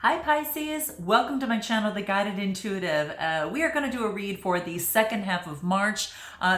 Hi Pisces, welcome to my channel, The Guided Intuitive. We are going to do a read for the second half of March.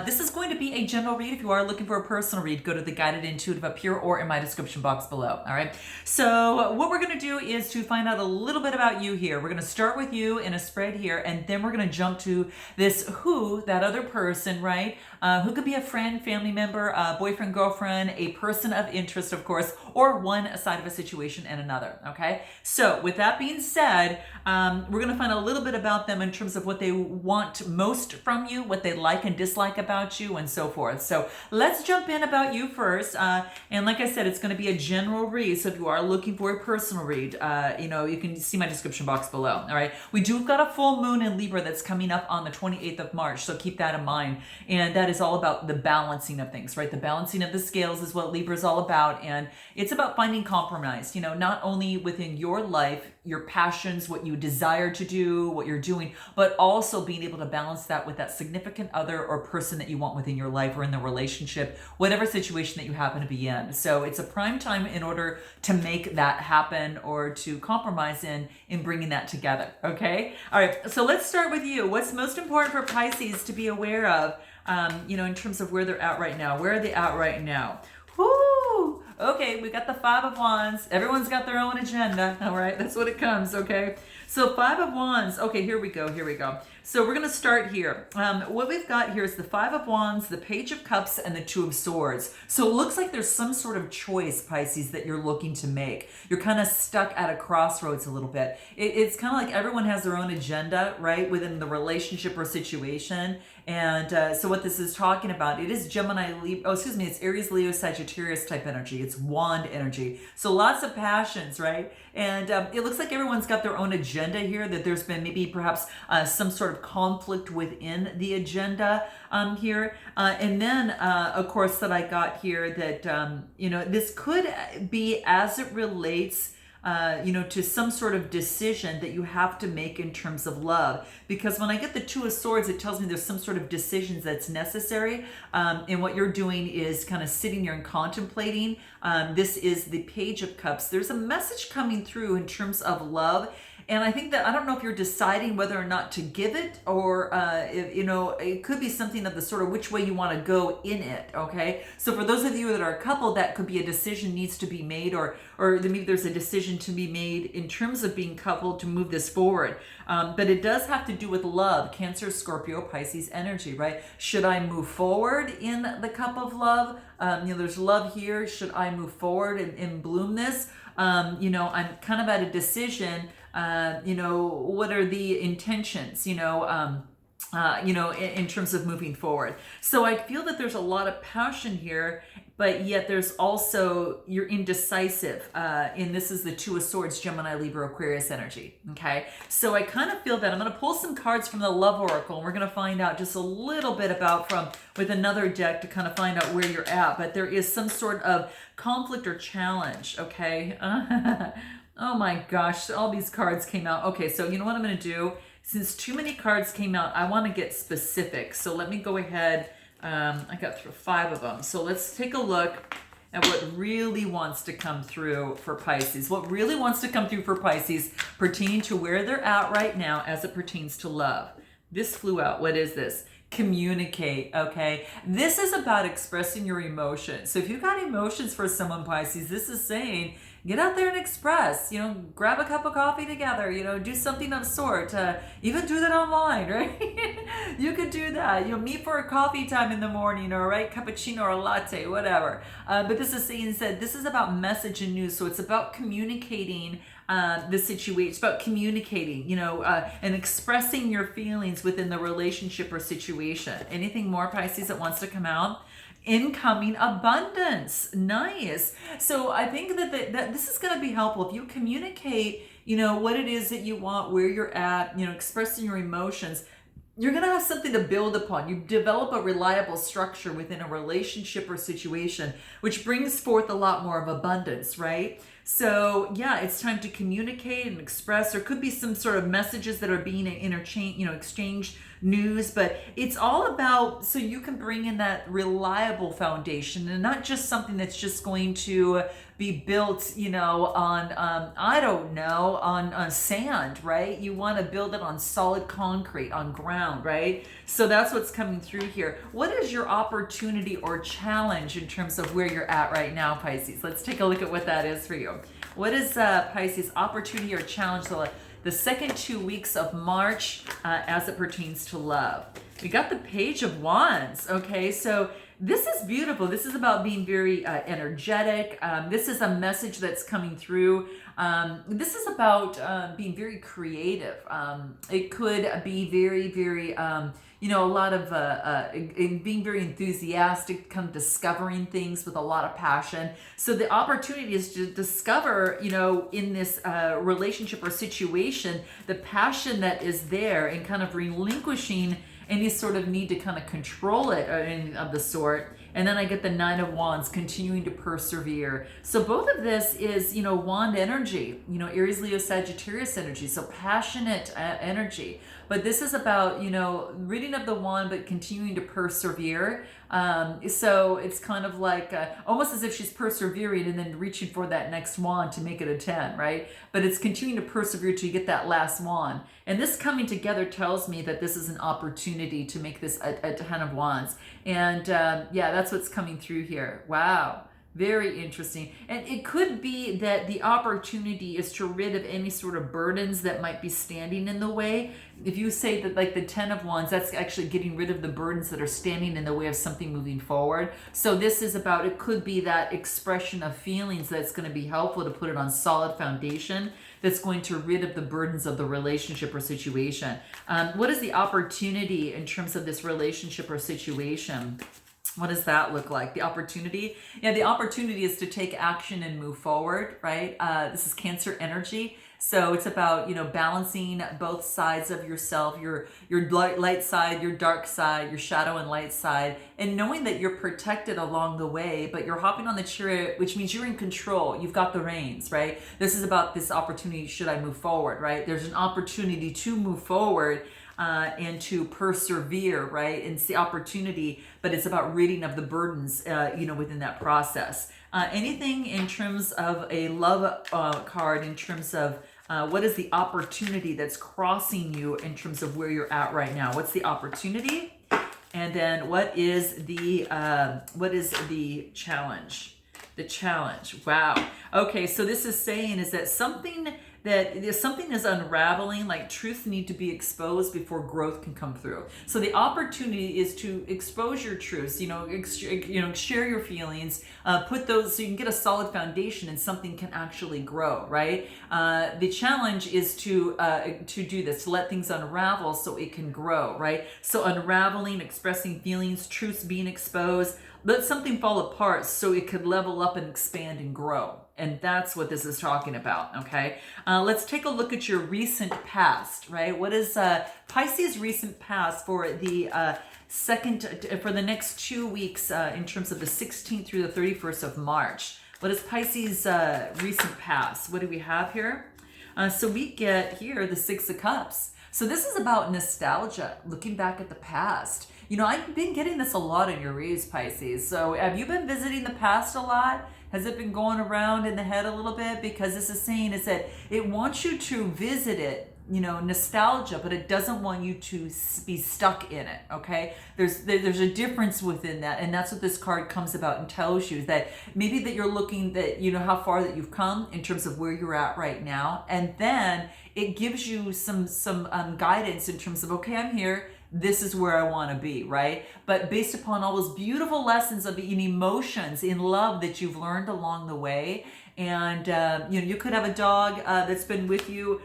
This is going to be a general read. If you are looking for a personal read, go to The Guided Intuitive up here or in my description box below. All right. So what we're going to do is to find out a little bit about you here. We're going to start with you in a spread here, and then we're going to jump to this who, that other person, right? Who could be a friend, family member, boyfriend, girlfriend, a person of interest, of course, or one side of a situation and another. Okay. So with that being said, we're going to find a little bit about them in terms of what they want most from you, what they like and dislike about you, and so forth. So let's jump in about you first. And like I said, it's going to be a general read. So if you are looking for a personal read, you can see my description box below. All right. We do got a full moon in Libra that's coming up on the 28th of March. So keep that in mind. And that is all about the balancing of things, right? The balancing of the scales is what Libra is all about. And it's about finding compromise, not only within your life, your passions, what you desire to do, what you're doing, but also being able to balance that with that significant other or person that you want within your life or in the relationship, whatever situation that you happen to be in. So it's a prime time in order to make that happen or to compromise in bringing that together. Okay. All right. So let's start with you. What's most important for Pisces to be aware of, in terms of where they're at right now? Where are they at right now? Whoo! Okay, we got the Five of Wands. Everyone's got their own agenda. All right, that's what it comes, okay? So Five of Wands. Okay, here we go. So we're going to start here. What we've got here is the Five of Wands, the Page of Cups, and the Two of Swords. So it looks like there's some sort of choice, Pisces, that you're looking to make. You're kind of stuck at a crossroads a little bit. It's kind of like everyone has their own agenda, right, within the relationship or situation. And so what this is talking about, it is it's Aries, Leo, Sagittarius type energy. It's wand energy. So lots of passions, right? And it looks like everyone's got their own agenda here, that there's been maybe perhaps some sort of conflict within the agenda here. And then, of course, that I got here that, this could be as it relates to some sort of decision that you have to make in terms of love. Because when I get the Two of Swords, it tells me there's some sort of decisions that's necessary. And what you're doing is kind of sitting here and contemplating. This is the Page of Cups. There's a message coming through in terms of love. And I think that, I don't know if you're deciding whether or not to give it, or, it could be something of the sort of which way you want to go in it, okay? So for those of you that are a couple, that could be a decision needs to be made, or maybe there's a decision to be made in terms of being coupled to move this forward. But it does have to do with love, Cancer, Scorpio, Pisces energy, right? Should I move forward in the cup of love? There's love here. Should I move forward and bloom this? I'm kind of at a decision. What are the intentions, in terms of moving forward. So I feel that there's a lot of passion here, but yet there's also, you're indecisive. And this is the Two of Swords, Gemini, Libra, Aquarius energy. Okay. So I kind of feel that I'm going to pull some cards from the Love Oracle, and we're going to find out just a little bit with another deck to kind of find out where you're at. But there is some sort of conflict or challenge. Okay. Oh my gosh, all these cards came out. Okay, so you know what I'm going to do? Since too many cards came out, I want to get specific. So let me go ahead. I got through 5 of them. So let's take a look at what really wants to come through for Pisces. What really wants to come through for Pisces pertaining to where they're at right now as it pertains to love. This flew out. What is this? Communicate, okay? This is about expressing your emotions. So if you've got emotions for someone, Pisces, this is saying, get out there and express, grab a cup of coffee together, do something of sort, even do that online, right? You could do that, meet for a coffee time in the morning, or right, cappuccino or a latte, whatever. But this is saying that this is about message and news. So it's about communicating the situation. It's about communicating, and expressing your feelings within the relationship or situation. Anything more, Pisces, that wants to come out? Incoming abundance. Nice. So I think that this is going to be helpful if you communicate, what it is that you want, where you're at, expressing your emotions. You're going to have something to build upon. You develop a reliable structure within a relationship or situation, which brings forth a lot more of abundance, right? So yeah, it's time to communicate and express. There could be some sort of messages that are being interchanged, exchanged, news, but it's all about so you can bring in that reliable foundation and not just something that's just going to be built, on I don't know, on sand, right? You want to build it on solid concrete, on ground, right? So that's what's coming through here. What is your opportunity or challenge in terms of where you're at right now, Pisces? Let's take a look at what that is for you. What is Pisces opportunity or challenge the second 2 weeks of March as it pertains to love? We got the Page of Wands. Okay, so this is beautiful. This is about being very energetic. This is a message that's coming through. This is about being very creative. It could be very, very, a lot of being very enthusiastic, kind of discovering things with a lot of passion. So the opportunity is to discover, in this relationship or situation, the passion that is there and kind of relinquishing any sort of need to kind of control it or anything of the sort. And then I get the Nine of Wands, continuing to persevere. So both of this is, wand energy, Aries, Leo, Sagittarius energy. So passionate energy. But this is about, reading of the wand, but continuing to persevere. So it's kind of like almost as if she's persevering and then reaching for that next wand to make it a 10, right? But it's continuing to persevere till you get that last wand. And this coming together tells me that this is an opportunity to make this a 10 of wands. And that's what's coming through here. Wow. Very interesting. And it could be that the opportunity is to rid of any sort of burdens that might be standing in the way. If you say that like the 10 of Wands, that's actually getting rid of the burdens that are standing in the way of something moving forward. So this is about, it could be that expression of feelings that's going to be helpful to put it on solid foundation that's going to rid of the burdens of the relationship or situation. What is the opportunity in terms of this relationship or situation? What does that look like? The opportunity? Yeah, the opportunity is to take action and move forward, right? This is Cancer energy. So it's about, balancing both sides of yourself, your light side, your dark side, your shadow and light side, and knowing that you're protected along the way, but you're hopping on the chariot, which means you're in control. You've got the reins, right? This is about this opportunity. Should I move forward, right? There's an opportunity to move forward and to persevere, right? And it's the opportunity, but it's about ridding of the burdens, within that process. Anything in terms of a love card, in terms of what is the opportunity that's crossing you in terms of where you're at right now? What's the opportunity? And then what is the challenge? The challenge. Wow. Okay, so this is saying is that something is unraveling, like truths need to be exposed before growth can come through. So the opportunity is to expose your truths, share your feelings, put those so you can get a solid foundation and something can actually grow, right? The challenge is to do this, to let things unravel so it can grow, right? So unraveling, expressing feelings, truths being exposed, let something fall apart so it could level up and expand and grow. And that's what this is talking about, okay? Let's take a look at your recent past, right? What is Pisces' recent past for the for the next 2 weeks in terms of the 16th through the 31st of March? What is Pisces' recent past? What do we have here? So we get here the Six of Cups. So this is about nostalgia, looking back at the past. I've been getting this a lot in your reads, Pisces. So have you been visiting the past a lot? Has it been going around in the head a little bit? Because this is saying is that it wants you to visit it, nostalgia, but it doesn't want you to be stuck in it, okay? There's a difference within that, and that's what this card comes about and tells you, that maybe that you're looking that, how far that you've come in terms of where you're at right now, and then it gives you some guidance in terms of, okay, I'm here, this is where I want to be, right? But based upon all those beautiful lessons in emotions, in love that you've learned along the way. And, you could have a dog that's been with you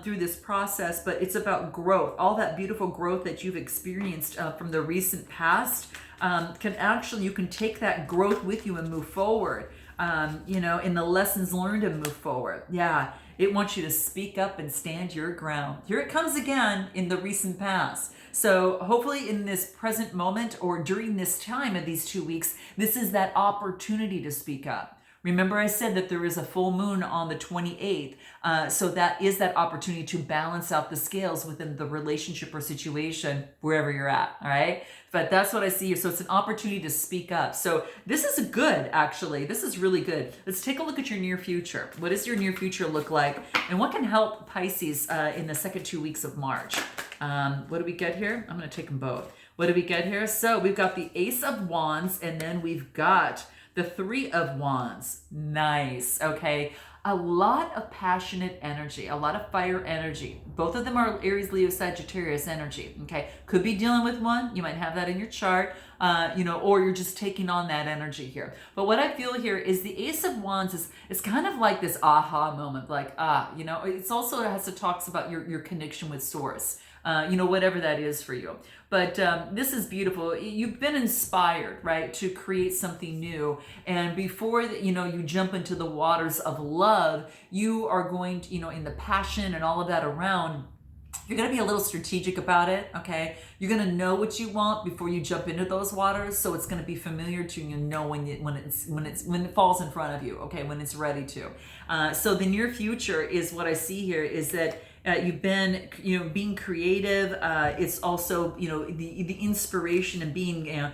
through this process, but it's about growth. All that beautiful growth that you've experienced from the recent past you can take that growth with you and move forward, in the lessons learned and move forward. Yeah. It wants you to speak up and stand your ground. Here it comes again in the recent past. So hopefully in this present moment or during this time of these 2 weeks, this is that opportunity to speak up. Remember I said that there is a full moon on the 28th. So that is that opportunity to balance out the scales within the relationship or situation wherever you're at. All right. But that's what I see here. So it's an opportunity to speak up. So this is good, actually. This is really good. Let's take a look at your near future. What does your near future look like? And what can help Pisces in the second 2 weeks of March? What do we get here? I'm going to take them both. What do we get here? So we've got the Ace of Wands, and then we've got the Three of Wands. Nice. Okay. A lot of passionate energy, a lot of fire energy. Both of them are Aries, Leo, Sagittarius energy. Okay. Could be dealing with one. You might have that in your chart, or you're just taking on that energy here. But what I feel here is the Ace of Wands is kind of like this aha moment, like, it's also has to talks about your connection with source. Whatever that is for you. But this is beautiful. You've been inspired, right, to create something new. And before, you jump into the waters of love, you are going to, in the passion and all of that around, you're going to be a little strategic about it, okay? You're going to know what you want before you jump into those waters, so it's going to be familiar to you, when it falls in front of you, okay, when it's ready to. So the near future is what I see here is that you've been, being creative. It's also, the inspiration and being,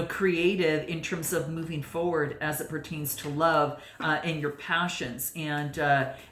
creative in terms of moving forward as it pertains to love and your passions. And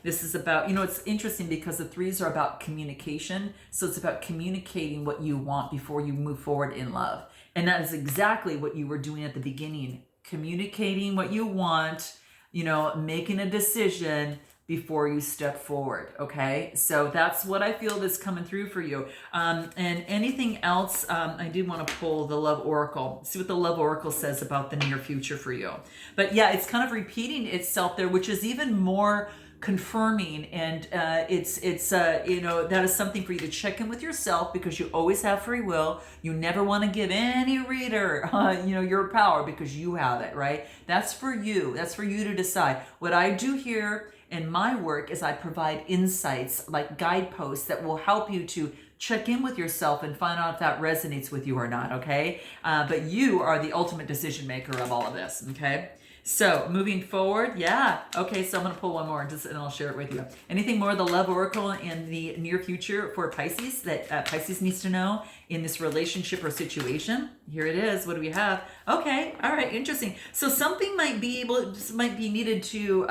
this is about, it's interesting because the threes are about communication. So it's about communicating what you want before you move forward in love. And that is exactly what you were doing at the beginning. Communicating what you want, making a decision before you step forward. Okay. So that's what I feel is coming through for you. And anything else, I did want to pull the Love Oracle, see what the Love Oracle says about the near future for you. But yeah, it's kind of repeating itself there, which is even more confirming. And that is something for you to check in with yourself, because you always have free will. You never want to give any reader, your power, because you have it, right? That's for you. That's for you to decide. What I do here in my work is I provide insights like guideposts that will help you to check in with yourself and find out if that resonates with you or not, okay? But you are the ultimate decision maker of all of this, okay? So moving forward, yeah. Okay, so I'm going to pull one more and I'll share it with you. Anything more of the Love Oracle in the near future for Pisces that Pisces needs to know in this relationship or situation? Here it is. What do we have? Okay, all right, interesting. So something might be needed to...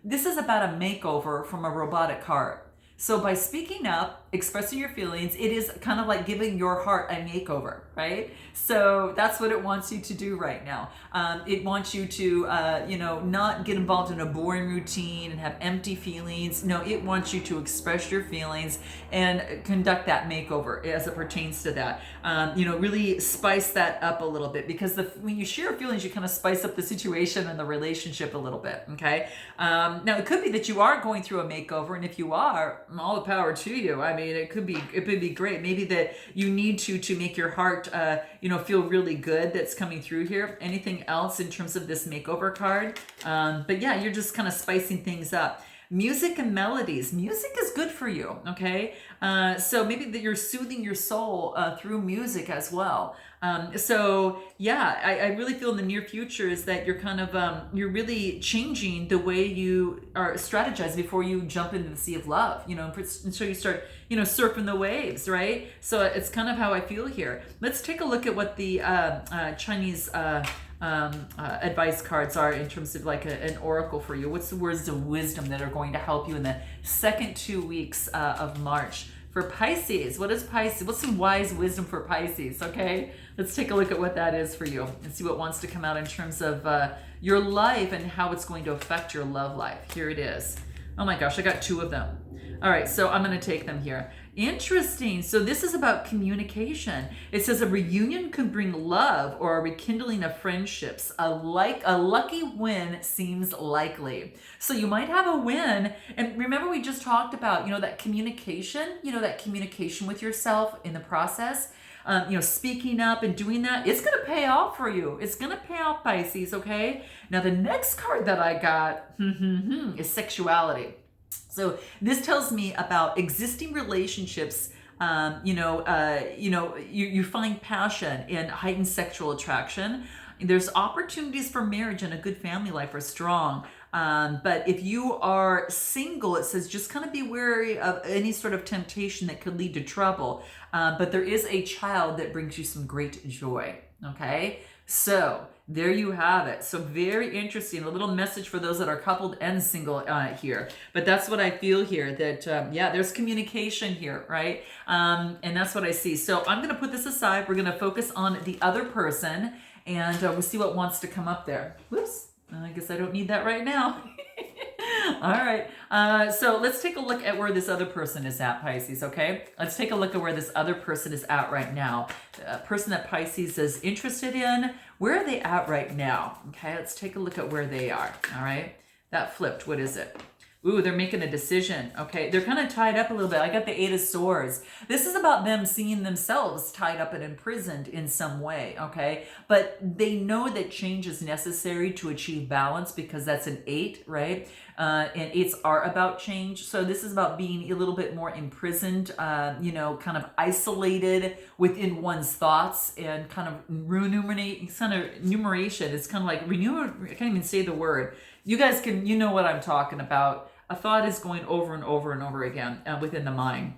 this is about a makeover from a robotic heart. So by speaking up, expressing your feelings, it is kind of like giving your heart a makeover, right? So that's what it wants you to do right now. It wants you to, not get involved in a boring routine and have empty feelings. No, it wants you to express your feelings and conduct that makeover as it pertains to that. Really spice that up a little bit, because when you share feelings, you kind of spice up the situation and the relationship a little bit, okay? Now, it could be that you are going through a makeover, and if you are, all the power to you. I mean, it could be great. Maybe that you need to make your heart, feel really good. That's coming through here. Anything else in terms of this makeover card? But yeah, you're just kind of spicing things up. Music and melodies. Music is good for you, okay? So maybe that you're soothing your soul through music as well. So yeah, I really feel in the near future is that you're kind of, you're really changing the way you are strategize before you jump into the sea of love, until you start, surfing the waves, right? So it's kind of how I feel here. Let's take a look at what the Chinese advice cards are in terms of like an oracle for you. What's the words of wisdom that are going to help you in the second 2 weeks of March? For Pisces, what is Pisces? What's some wise wisdom for Pisces, okay? Let's take a look at what that is for you and see what wants to come out in terms of your life and how it's going to affect your love life. Here it is. Oh my gosh, I got 2 of them. All right, so I'm going to take them here. Interesting. So this is about communication. It says a reunion could bring love or a rekindling of friendships. A lucky win seems likely. So you might have a win. And remember we just talked about, that communication, that communication with yourself in the process. Speaking up and doing that, it's going to pay off for you. It's going to pay off, Pisces, okay? Now, the next card that I got is Sexuality. So this tells me about existing relationships. You find passion and heightened sexual attraction. There's opportunities for marriage and a good family life are strong. But if you are single, it says just kind of be wary of any sort of temptation that could lead to trouble. But there is a child that brings you some great joy. Okay, so there you have it. So very interesting. A little message for those that are coupled and single here. But that's what I feel here, that yeah, there's communication here, right? And that's what I see. So I'm going to put this aside. We're going to focus on the other person, and we'll see what wants to come up there. Whoops. I guess I don't need that right now. All right. So let's take a look at where this other person is at, Pisces, okay? Let's take a look at where this other person is at right now. The person that Pisces is interested in, where are they at right now? Okay, let's take a look at where they are, all right? That flipped. What is it? Ooh, they're making a decision. Okay, they're kind of tied up a little bit. I got the Eight of Swords. This is about them seeing themselves tied up and imprisoned in some way, okay? But they know that change is necessary to achieve balance, because that's an 8, right? And 8s are about change. So this is about being a little bit more imprisoned, you know, kind of isolated within one's thoughts, and kind of numeration. It's kind of like I can't even say the word. You guys can, you know what I'm talking about. A thought is going over and over and over again within the mind.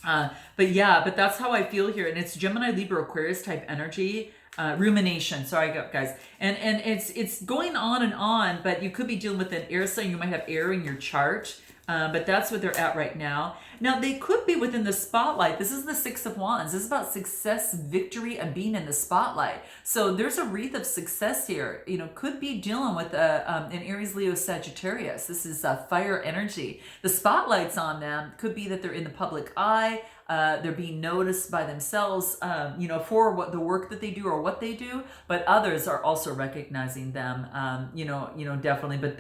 But yeah, but that's how I feel here. And it's Gemini, Libra, Aquarius type energy. Rumination. Sorry, guys. And it's going on, but you could be dealing with an air sign. You might have air in your chart. But that's what they're at right now. Now, they could be within the spotlight. This is the Six of Wands. This is about success, victory, and being in the spotlight. So there's a wreath of success here. You know, could be dealing with an Aries, Leo, Sagittarius. This is fire energy. The spotlight's on them. Could be that they're in the public eye. They're being noticed by themselves, you know, for what the work that they do or what they do, but others are also recognizing them, you know, definitely.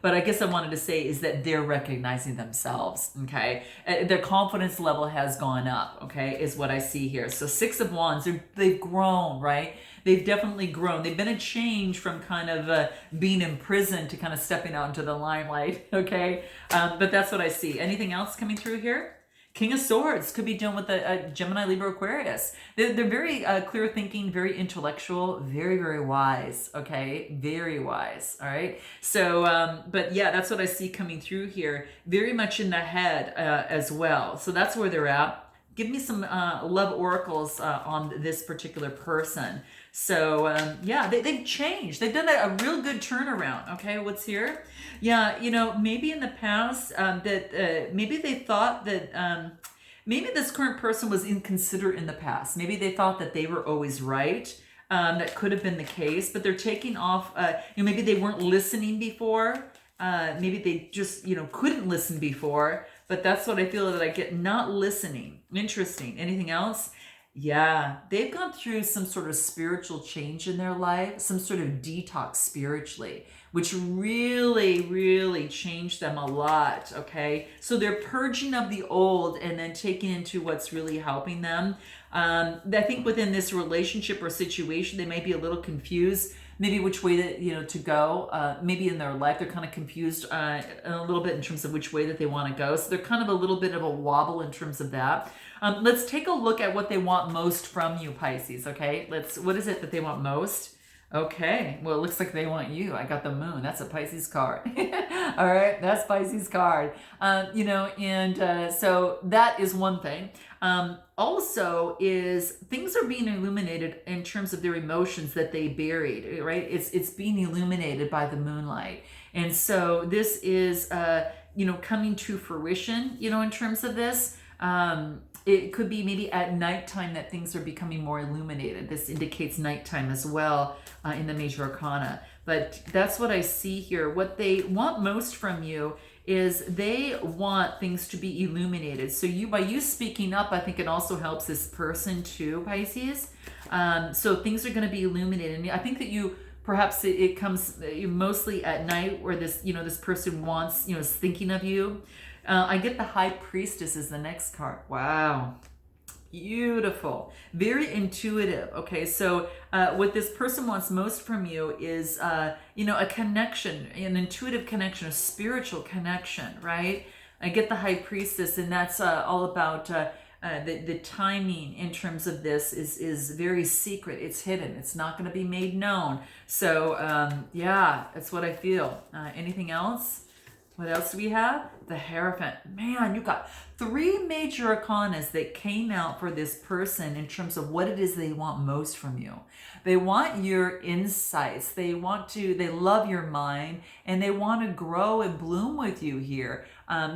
But I guess I wanted to say is that they're recognizing themselves. Okay, their confidence level has gone up. Okay, is what I see here. So Six of Wands, they've grown, right? They've definitely grown. They've been a change from kind of being imprisoned to kind of stepping out into the limelight. Okay, but that's what I see. Anything else coming through here? King of Swords could be dealing with a Gemini, Libra, Aquarius. They're very clear thinking, very intellectual, very, very wise, okay? Very wise, all right? So, but yeah, that's what I see coming through here. Very much in the head as well. So that's where they're at. Give me some love oracles on this particular person. So, yeah, they've changed. They've done a real good turnaround. Okay, what's here? Yeah, you know, maybe in the past that maybe they thought that maybe this current person was inconsiderate in the past. Maybe they thought that they were always right. That could have been the case, but they're taking off, you know, maybe they weren't listening before. Maybe they just, you know, couldn't listen before. But that's what I feel that I get, not listening. Interesting. Anything else? Yeah, they've gone through some sort of spiritual change in their life, some sort of detox spiritually, which really, really changed them a lot, okay? So they're purging of the old and then taking into what's really helping them. I think within this relationship or situation, they may be a little confused, maybe which way that, you know, to go. Maybe in their life, they're kind of confused a little bit in terms of which way that they want to go. So they're kind of a little bit of a wobble in terms of that. Let's take a look at what they want most from you, Pisces, okay? What is it that they want most? Okay, well, it looks like they want you. I got the moon. That's a Pisces card. All right, that's Pisces card. You know, and so that is one thing. Also is things are being illuminated in terms of their emotions that they buried, right? It's being illuminated by the moonlight. And so this is, you know, coming to fruition, you know, in terms of this. It could be maybe at nighttime that things are becoming more illuminated. This indicates nighttime as well in the major arcana. But that's what I see here. What they want most from you is they want things to be illuminated. So by you speaking up, I think it also helps this person too, Pisces. So things are going to be illuminated. And I think that you, perhaps it comes mostly at night where this, you know, this person wants, you know, is thinking of you. I get the High Priestess as the next card. Wow. Beautiful. Very intuitive. Okay, so what this person wants most from you is, you know, a connection, an intuitive connection, a spiritual connection, right? I get the High Priestess, and that's all about The timing in terms of this is very secret. It's hidden. It's not going to be made known. So yeah, that's what I feel. Anything else? What else do we have? The Hierophant. Man, you got 3 major arcanas that came out for this person in terms of what it is they want most from you. They want your insights. They love your mind, and they want to grow and bloom with you here.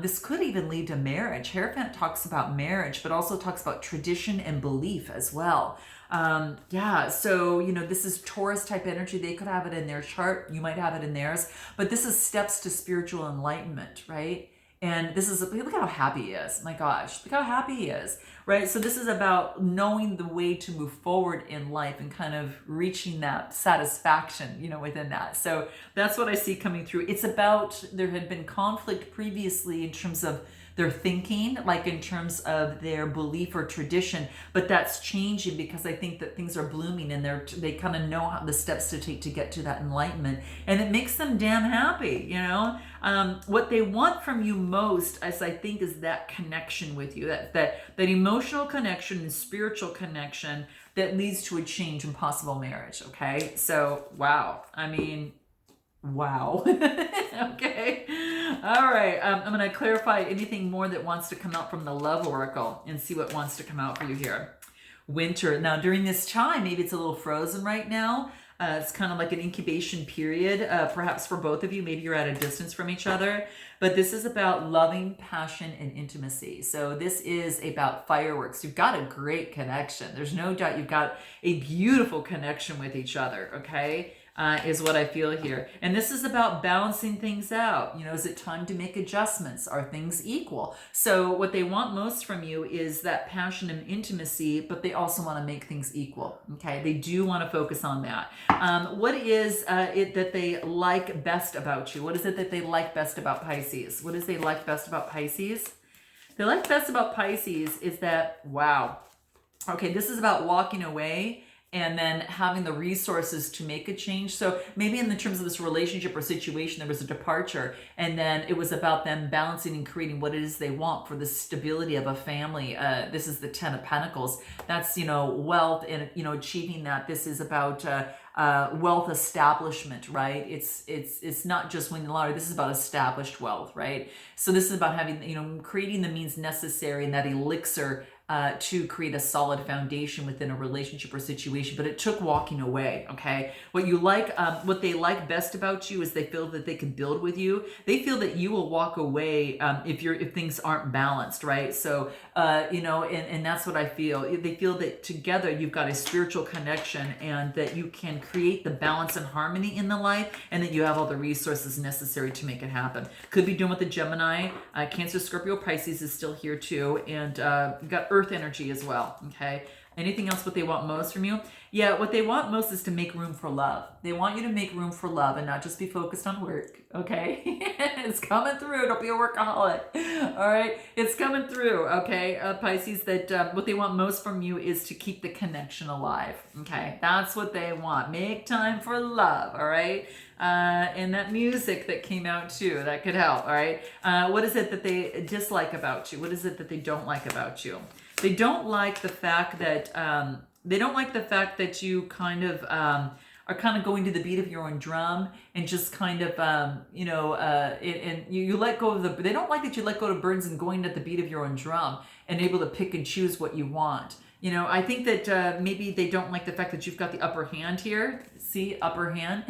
This could even lead to marriage. Hierophant talks about marriage, but also talks about tradition and belief as well. Yeah, so, this is Taurus type energy. They could have it in their chart. You might have it in theirs, but this is steps to spiritual enlightenment, right? And this is, look how happy he is. My gosh, look how happy he is, right? So this is about knowing the way to move forward in life and kind of reaching that satisfaction, within that. So that's what I see coming through. It's about, there had been conflict previously in terms of their thinking, like in terms of their belief or tradition, but that's changing because I think that things are blooming and they kind of know how the steps to take to get to that enlightenment, and it makes them damn happy. What they want from you most, as I think, is that connection with you, that emotional connection and spiritual connection that leads to a change in possible marriage. Okay, so wow, wow. Okay. All right. I'm going to clarify anything more that wants to come out from the Love Oracle and see what wants to come out for you here. Winter. Now, during this time, maybe it's a little frozen right now. It's kind of like an incubation period, perhaps for both of you. Maybe you're at a distance from each other. But this is about loving, passion, and intimacy. So this is about fireworks. You've got a great connection. There's no doubt you've got a beautiful connection with each other, okay? Is what I feel here. And this is about balancing things out. Is it time to make adjustments? Are things equal? So what they want most from you is that passion and intimacy, but they also want to make things equal. Okay, they do want to focus on that. What is it that they like best about you? What is it that they like best about Pisces? What is they like best about Pisces? They like best about Pisces is that, wow. Okay, this is about walking away and then having the resources to make a change. So maybe in the terms of this relationship or situation, there was a departure, and then it was about them balancing and creating what it is they want for the stability of a family. This is the 10 of Pentacles. That's, wealth and, achieving that. This is about wealth establishment, right? It's not just winning the lottery. This is about established wealth, right? So this is about having, creating the means necessary and that elixir to create a solid foundation within a relationship or situation, but it took walking away. Okay, what they like best about you is they feel that they can build with you. They feel that you will walk away if things aren't balanced, right? So and that's what I feel. They feel that together you've got a spiritual connection, and that you can create the balance and harmony in the life, and that you have all the resources necessary to make it happen. Could be doing with the Gemini, Cancer, Scorpio, Pisces is still here too, and you got Earth energy as well. Okay, anything else what they want most from you? Yeah, what they want most is to make room for love. They want you to make room for love and not just be focused on work. Okay, it's coming through. Don't be a workaholic. All right, it's coming through. Okay, Pisces, that what they want most from you is to keep the connection alive. Okay, that's what they want. Make time for love. All right. And that music that came out too, that could help. All right. What is it that they dislike about you? What is it that they don't like about you? They don't like the fact that you kind of are kind of going to the beat of your own drum and just kind of and you let go of they don't like that you let go of burdens and going at the beat of your own drum and able to pick and choose what you want. I think that maybe they don't like the fact that you've got the upper hand here. See, upper hand.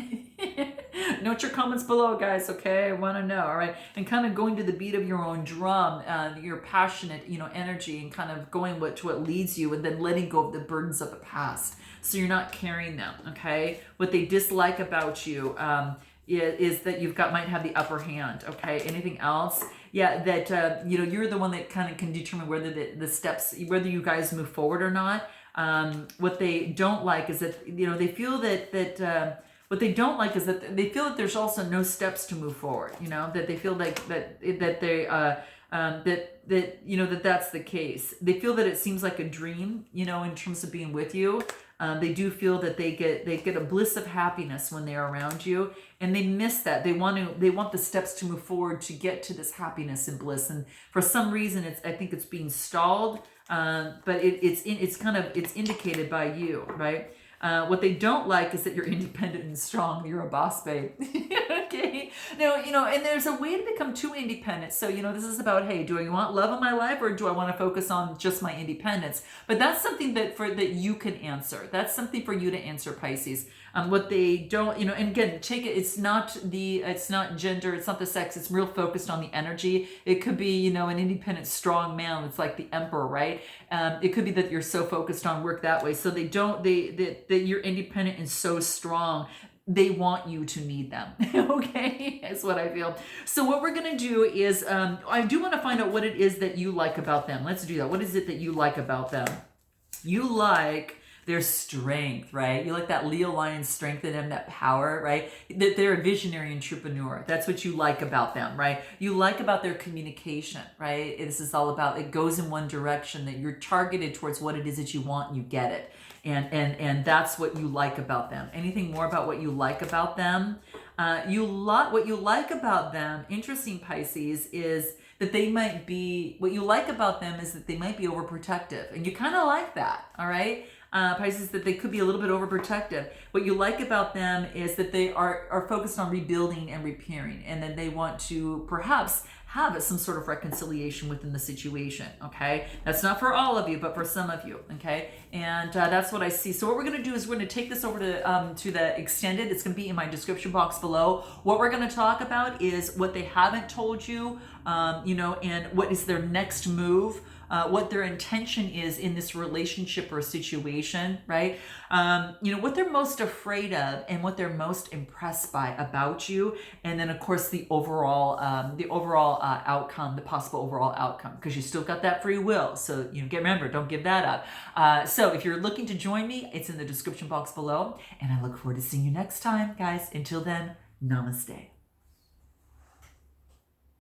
Note your comments below, guys, okay? I want to know, all right? And kind of going to the beat of your own drum, your passionate, energy, and kind of going to what leads you, and then letting go of the burdens of the past. So you're not carrying them, okay? What they dislike about you is that might have the upper hand, okay? Anything else? Yeah, that, you're the one that kind of can determine whether the steps, whether you guys move forward or not. What they don't like is that, they feel that what they don't like is that they feel that there's also no steps to move forward, that they feel like that's the case. They feel that it seems like a dream, in terms of being with you. They do feel that they get a bliss of happiness when they're around you, and they miss that. They want the steps to move forward to get to this happiness and bliss. And for some reason, I think it's being stalled. but it's indicated by you, right? What they don't like is that you're independent and strong. You're a boss babe. Okay. Now, and there's a way to become too independent. So, this is about, hey, do I want love in my life, or do I want to focus on just my independence? But that's something that you can answer. That's something for you to answer, Pisces. What they don't, and again, take it, it's not gender, it's not the sex, it's real focused on the energy. It could be, an independent, strong man. It's like the emperor, right? It could be that you're so focused on work that way. So that you're independent and so strong, they want you to need them. Okay, that's what I feel. So what we're gonna do is, I do want to find out what it is that you like about them. Let's do that. What is it that you like about them? You like their strength, right? You like that Leo lion strength in them, that power, right? That they're a visionary entrepreneur. That's what you like about them, right? You like about their communication, right? This is all about, it goes in one direction, that you're targeted towards what it is that you want and you get it. And that's what you like about them. Anything more about what you like about them? What you like about them, interesting, Pisces, is that they might be, what you like about them is that they might be overprotective. And you kind of like that, all right? Pisces, that they could be a little bit overprotective. What you like about them is that they are focused on rebuilding and repairing, and then they want to perhaps have some sort of reconciliation within the situation, okay? That's not for all of you, but for some of you, okay? And that's what I see. So what we're going to do is we're going to take this over to the extended. It's going to be in my description box below. What we're going to talk about is what they haven't told you, and what is their next move. What their intention is in this relationship or situation, right? What they're most afraid of and what they're most impressed by about you. And then of course the overall outcome, the possible overall outcome, because you still got that free will. So, remember, don't give that up. So if you're looking to join me, it's in the description box below. And I look forward to seeing you next time, guys. Until then, namaste.